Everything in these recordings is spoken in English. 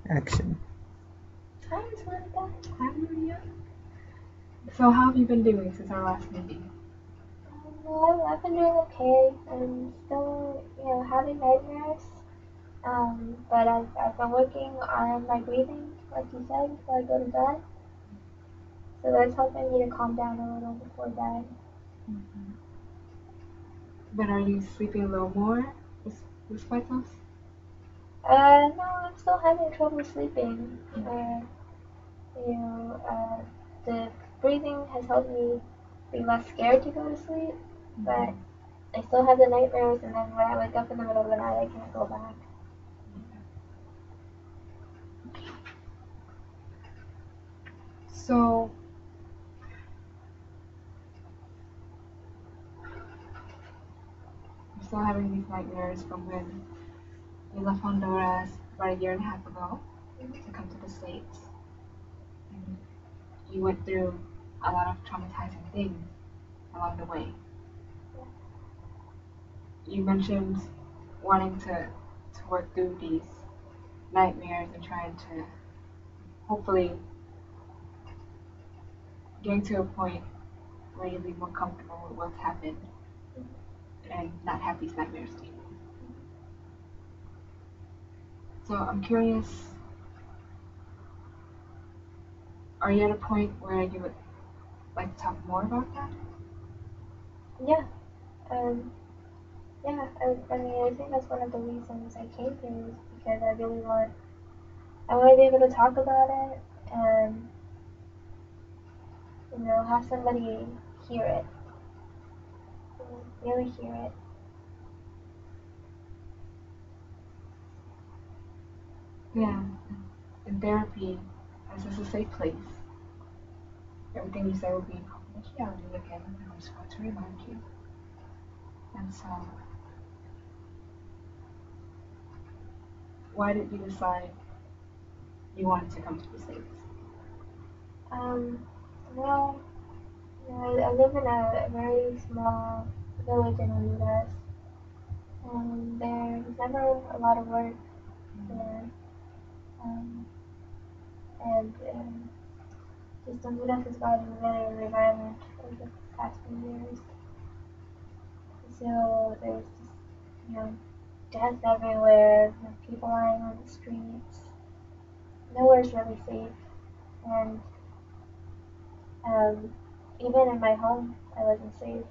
Action. Hi, Samantha. Hi, Maria. So how have you been doing since our last meeting? Well, I've been doing okay. I'm still, having nightmares. But I've been working on my breathing, like you said, before I go to bed. So that's helping me to calm down a little before bed. Mm-hmm. But are you sleeping a little more despite those? No, I'm still having trouble sleeping. The breathing has helped me be less scared to go to sleep, but I still have the nightmares, and then when I wake up in the middle of the night, I can't go back. So you're still having these nightmares from when you left Honduras about a year and a half ago to come to the States. And you went through a lot of traumatizing things along the way. You mentioned wanting to work through these nightmares and trying to hopefully getting to a point where you'll be more comfortable with what's happened and not have these nightmares anymore. So I'm curious, are you at a point where you would like to talk more about that? Yeah. I mean, I think that's one of the reasons I came here is because I want to be able to talk about it and, have somebody hear it, really hear it. Yeah, in therapy, this is a safe place. Everything you say will be in confidentiality again, I just want to remind you. And so, why did you decide you wanted to come to the States? Um, well, I live in a very small village in Honduras, and there's never a lot of work there. Um, and just Honduras has gotten really, really violent over the past few years. So there's just, death everywhere, people lying on the streets. Nowhere's really safe. And even in my home, I wasn't safe.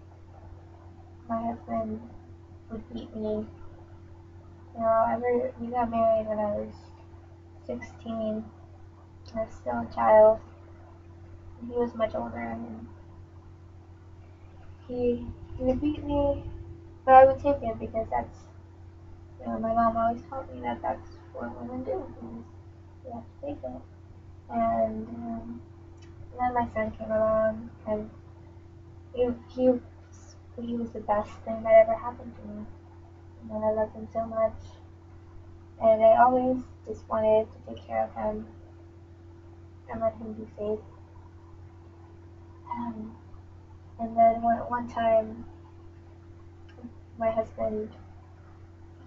My husband would beat me. We got married when I was 16. I was still a child. And he was much older, and he would beat me, but I would take it because my mom always taught me that that's what women do. You have to take it. And then my son came along, and he he he was the best thing that ever happened to me. And I loved him so much, and I always just wanted to take care of him and let him be safe. Um, and then one time, my husband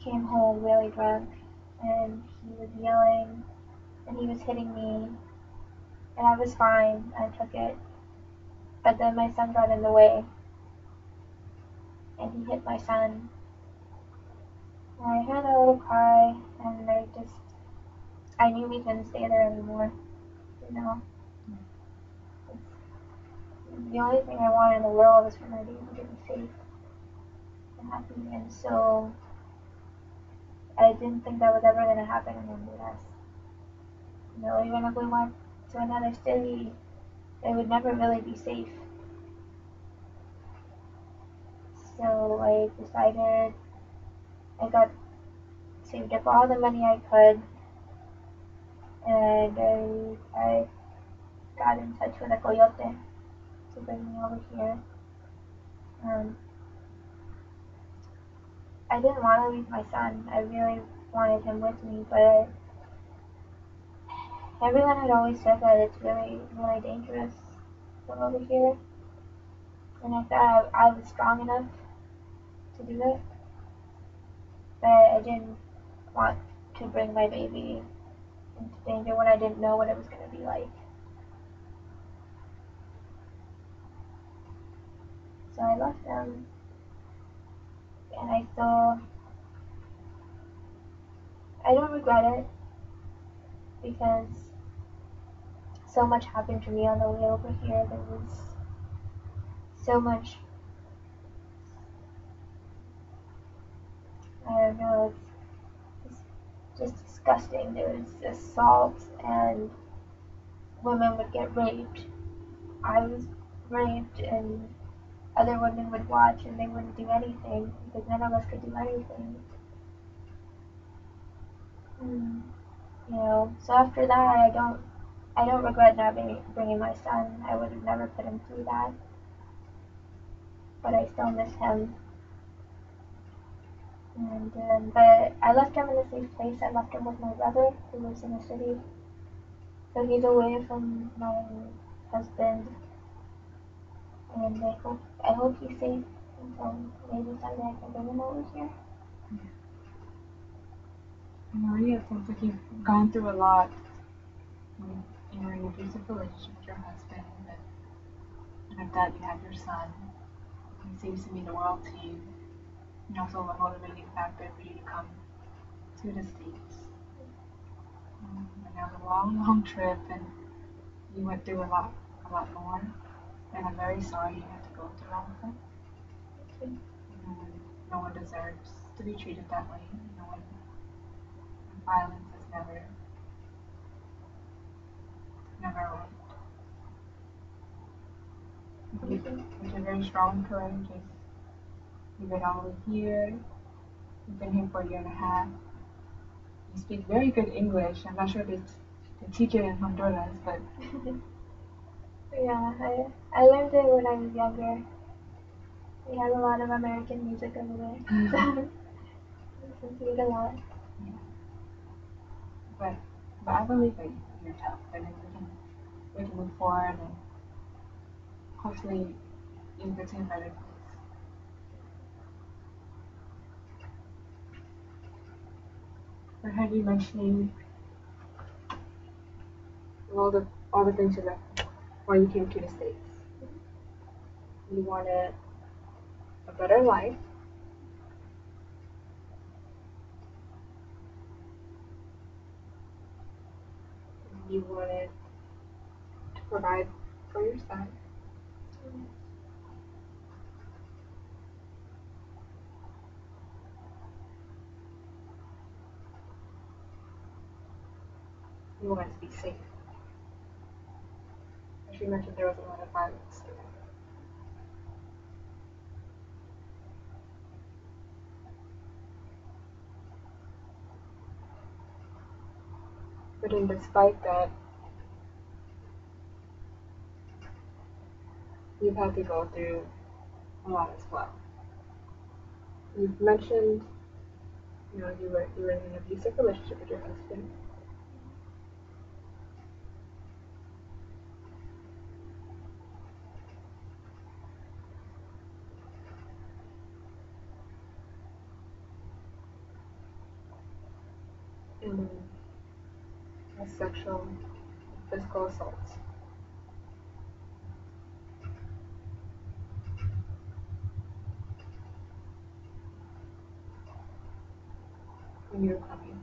came home really drunk, and he was yelling, and he was hitting me, and I was fine. I took it, but then my son got in the way, and he hit my son. And I had a little cry, and I knew we couldn't stay there anymore. You know, the only thing I wanted in the world was for my baby to be safe and happy. And so I didn't think that was ever going to happen in Honduras. Even if we went to another city, it would never really be safe. So I decided I got saved up all the money I could, and I got in touch with a coyote to bring me over here. Um, I didn't want to leave my son. I really wanted him with me, but everyone had always said that it's really, really dangerous from over here, and I thought I was strong enough to do it, but I didn't want to bring my baby into stranger when I didn't know what it was going to be like. So I left them, and I don't regret it because so much happened to me on the way over here. There was so much, I don't know, it's just disgusting. There was assault, and women would get raped. I was raped, and other women would watch, and they wouldn't do anything because none of us could do anything. Mm, so after that, I don't regret not bringing my son. I would have never put him through that, but I still miss him. And but I left him in a safe place. I left him with my brother who lives in the city, so he's away from my husband. And I hope he's safe until maybe someday I can bring him over here. Maria, it sounds like you've gone through a lot. You're in an abusive relationship with your husband, and with that you have your son. He seems to mean the world to you. And also a motivating factor for you to come to the States. And that was a long, long trip, and you went through a lot more. And I'm very sorry you had to go through all of that. No one deserves to be treated that way. No one, violence is never right. You're very strong and courageous. You've been all the way here. You've been here for a year and a half. You speak very good English. I'm not sure if they teach it in Honduras, but Yeah, I learned it when I was younger. We had a lot of American music over there, so I listened to it a lot. Yeah. But I believe that you're tough, and we can move forward, and hopefully you'll get to a better place. I heard you mentioning all the things you left when you came to the States. You wanted a better life. You wanted to provide for your son. You wanted to be safe. As you mentioned, there was a lot of violence there. But then despite that, you've had to go through a lot as well. You've mentioned, you were in an abusive relationship with your husband. And then sexual, physical assaults. When you were coming.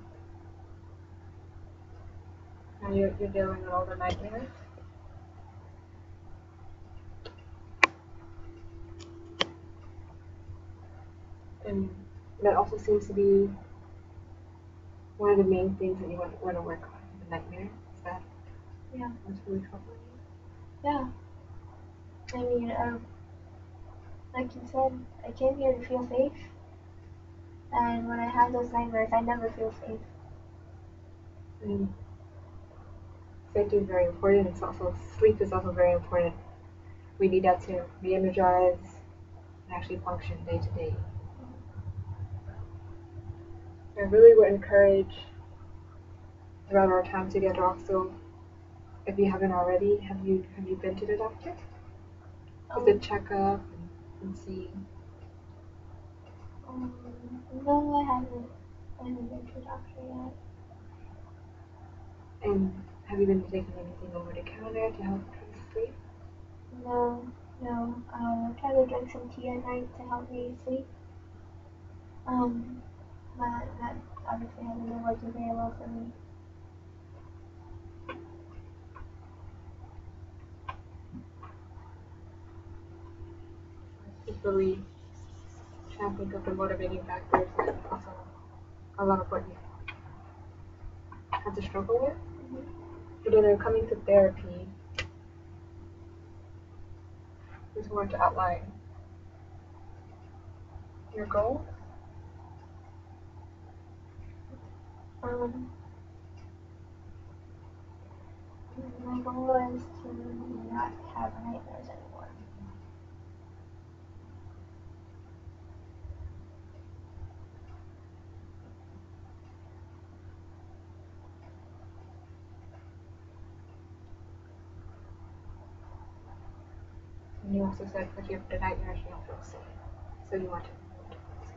Now you're dealing with all the nightmares. And that also seems to be one of the main things that you want to work on, the nightmare. Is that what's really troubling you? Yeah. I mean, like you said, I came here to feel safe, and when I have those nightmares, I never feel safe. And safety is very important. It's also sleep is also very important. We need that to re-energize and actually function day to day. I really would encourage around our time together also, if you haven't already, have you been to the doctor? Just a checkup and see. No, I haven't. I haven't been to the doctor yet. And have you been taking anything over the counter to help try to sleep? No, no. I try to drink some tea at night to help me sleep. That obviously hasn't been working very well for me. Just really trying to think of the motivating factors and also a lot of what you had to struggle with. Mm-hmm. And then coming to therapy, just wanted to outline your goal. Um, my goal is to not have nightmares anymore. And you also said that you have the nightmares, you don't feel safe. So you want to feel safe.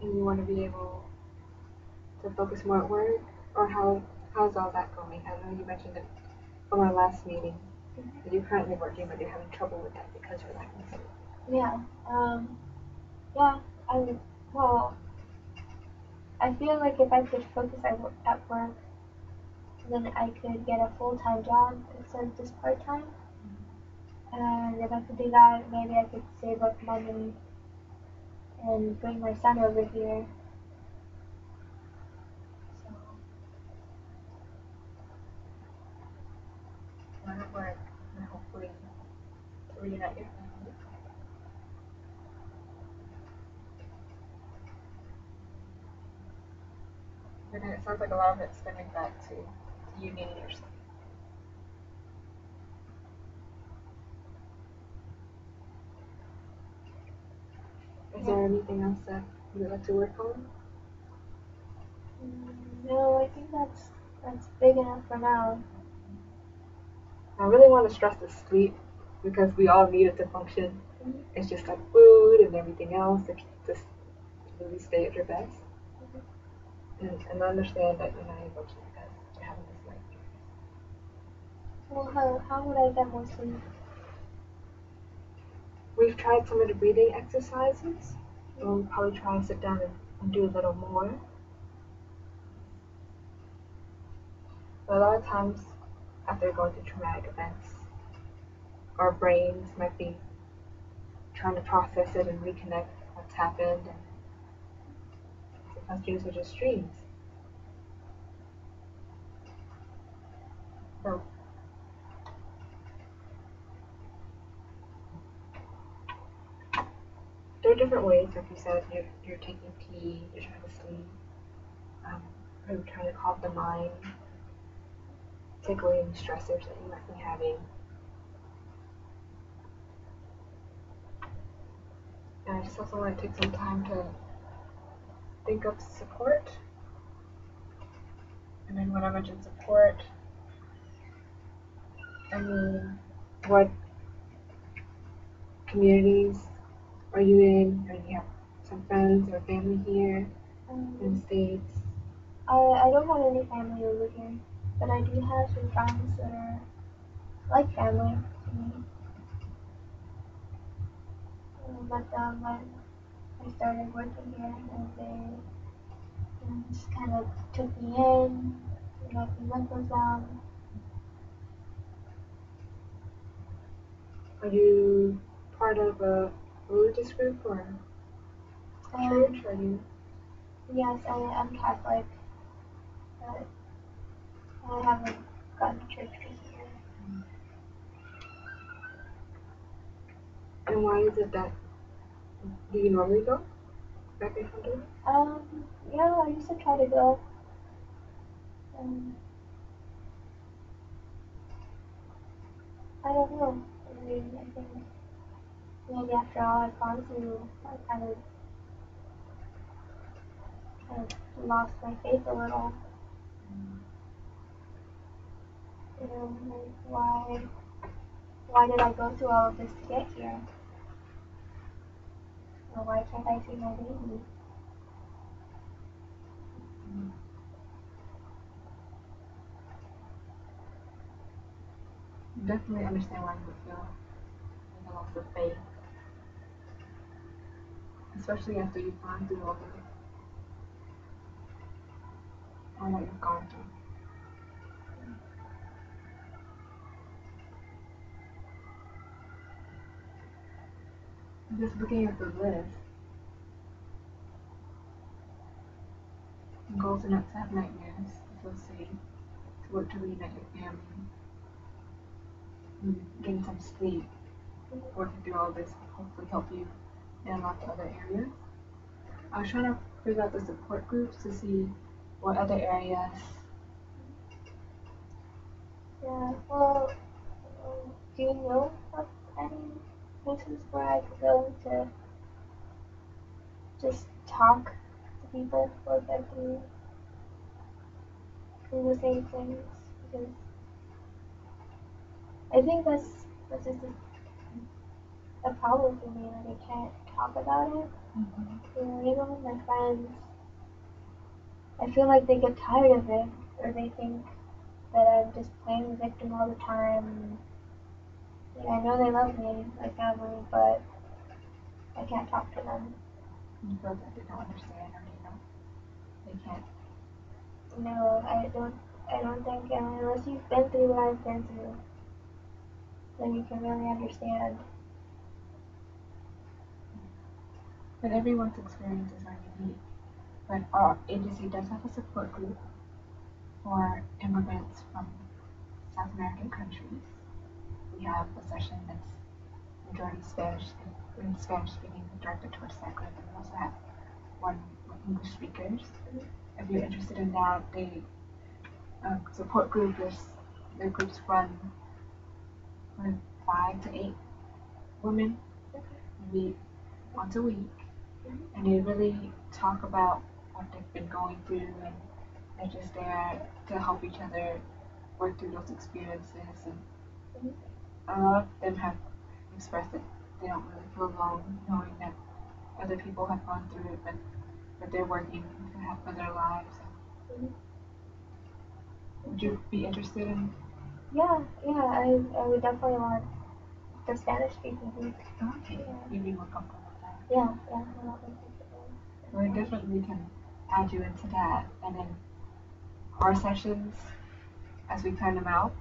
And you want to be able to focus more at work, or how's all that going? I know you mentioned it from our last meeting that you're currently working, but you're having trouble with that because you're lacking sleep. Yeah. Yeah. Well, I feel like if I could focus at work, then I could get a full-time job instead of just part-time. And if I could do that, maybe I could save up money and bring my son over here. So, Learn at work and hopefully to reunite your family. And it sounds like a lot of it's stemming back to you needing your sleep. Is there anything else that you would like to work on? no, I think that's big enough for now. I really want to stress the sleep because we all need it to function. Mm-hmm. It's just like food and everything else that just really stay at your best. And understand that you're not able to because you're having this night. Well, how would I get more sleep? We've tried some of the breathing exercises. We'll probably try and sit down and do a little more. But a lot of times, after going through traumatic events, our brains might be trying to process it and reconnect what's happened. And sometimes dreams are just dreams. So there are different ways, like you said, you're taking tea, you're trying to sleep, or you're trying to calm the mind, take away any stressors that you might be having. And I just also want to take some time to think of support. And then when I mention support, I mean, what communities are you in? Or you have some friends or family here in the States? I don't have any family over here, but I do have some friends that are like family to me. But when I started working here, and they just kind of took me in, and let me live with them. Are you part of a religious group or church? Are you? Yes, I'm Catholic, but I haven't gone to church recently. And why is it that do you normally go back in Honduras? Yeah, I used to try to go. Um, I don't know. I mean, I think maybe after all I've gone through, I kind of lost my faith a little. You know, like why? why did I go through all of this to get here? Or why can't I see my baby? Definitely understand why you would feel like a loss of faith, especially after you've gone through all that you've gone through. Just looking at the list, goals are not to have nightmares, to feel safe, to work to reunite your family, getting some sleep, working through all this will hopefully help you in a lot of other areas. I was trying to figure out the support groups to see what other areas. Yeah, well, do you know of any places where I could go to just talk to people who have been through the same things? Because I think that's just a problem for me. Like I can't talk about it. Mm-hmm. You know, even with my friends, I feel like they get tired of it, or they think that I'm just playing the victim all the time. Like, I know they love me, my family, but I can't talk to them. You feel that they don't understand or they can't. No, I don't think unless you've been through what I've been through, then you can really understand. But everyone's experiences are unique. But our agency does have a support group for immigrants from South American countries. We have a session that's majority Spanish speaking directed towards that group, and we also have one with English speakers. If you're interested in that, they support group is the groups run with 5 to 8 women. We meet once a week, and they really talk about what they've been going through, and they're just there to help each other work through those experiences. And a lot of them have expressed that they don't really feel alone, knowing that other people have gone through it, but they're working to have better lives. Would you be interested in? Yeah, I would definitely want the Spanish speaking group. Okay, you'd be more comfortable with that. Yeah, I'm not comfortable. So we definitely can add you into that, and then our sessions, as we plan them out,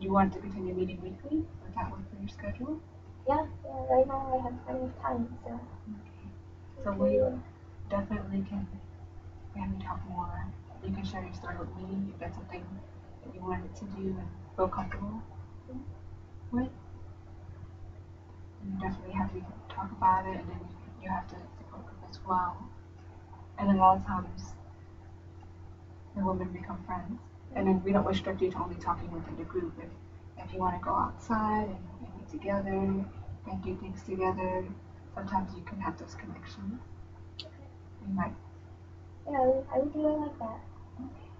you want to continue meeting weekly? Would that work for your schedule? Yeah, right now I have plenty of time, so. Okay. So we definitely can have you talk more. You can share your story with me if that's something that you wanted to do and feel comfortable with. And definitely have you talk about it, and then you have to support group as well. And then a lot of times the women become friends. And then we don't restrict you to only talking within the group. If you want to go outside and be together and do things together, sometimes you can have those connections. You might. Yeah, I would do it like that. Okay.